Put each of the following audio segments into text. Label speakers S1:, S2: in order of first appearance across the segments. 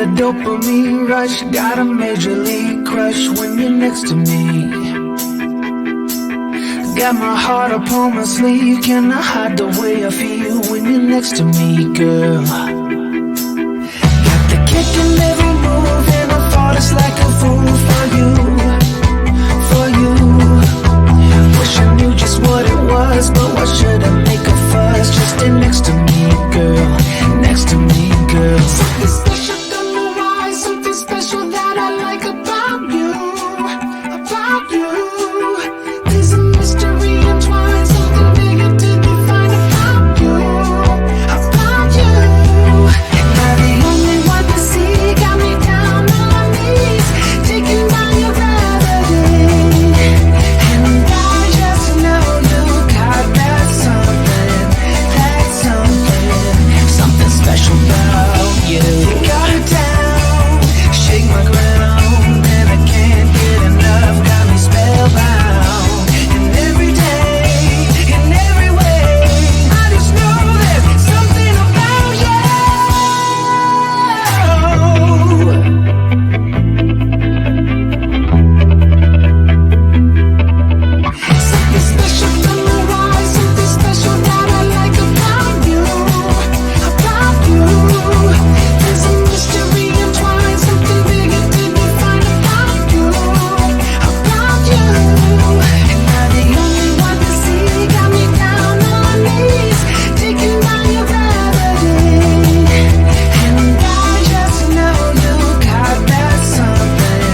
S1: a dopamine rush, got a major league crush when you're next to me. Got my heart upon my sleeve, can I hide the way I feel when you're next to me, girl? Got the kick in every move and I thought it's like a fool for you, for you. Wish I knew just what it was, but why should I make a fuss? Just stay next to me, girl, next to me, girl. Something special, don't know why, something special that I like about you, about you. There's a mystery entwined, something bigger to define about you, about you. Now the only one to see got me down on my knees, taken by your gravity. And I just know you got that something, something special about you. You got it down, shake my ground, and I can't get enough, got me spellbound. And every day, in every way, I just know there's something about you. Something special, don't know why, something special that I like about you, about you. There's a mystery entwined, something bigger to define about you, about you. And now the only one to see got me down on my knees, taken by your gravity. And I just know you got that something,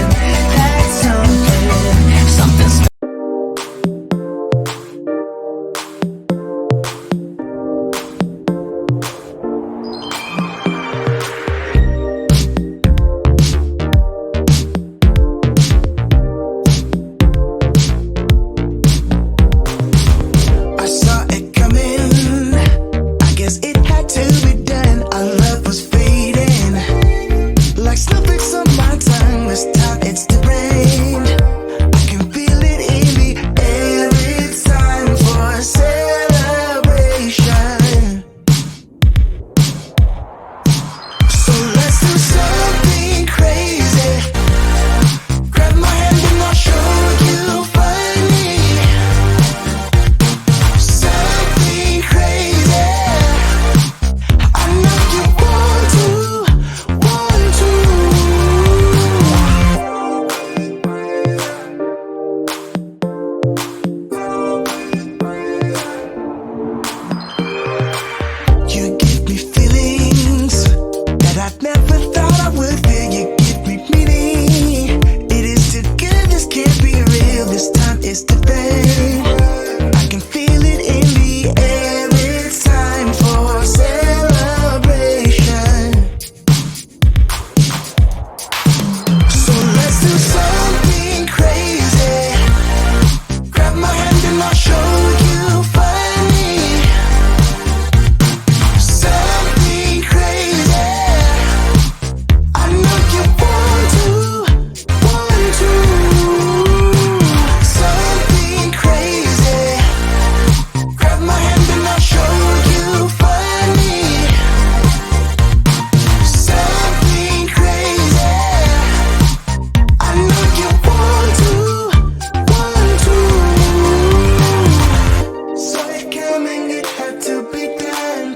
S1: something special. I saw it coming, I guess it had to be done. Our love was fading, like snowflakes on my tongue. This time it's the rain, I can feel it in the air. It's time for a celebration. So let's do something crazy. Grab my hand and I'll show you funny. Something crazy. I know you want to, want to. You give me feelings that I'd never thought I would feel. You give me meaning. It is too good, this can't be real. This time it's the pain. I can feel it in the air. It's time for celebration. So let's do something crazy. Grab my hand and I'll show you funny. Something crazy. I know you want to, want to. Something crazy. Grab my hand and I'll show you funny. Something crazy. I know you want to, want to. Saw it coming, it had to be done.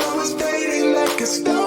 S1: Always fading like a star.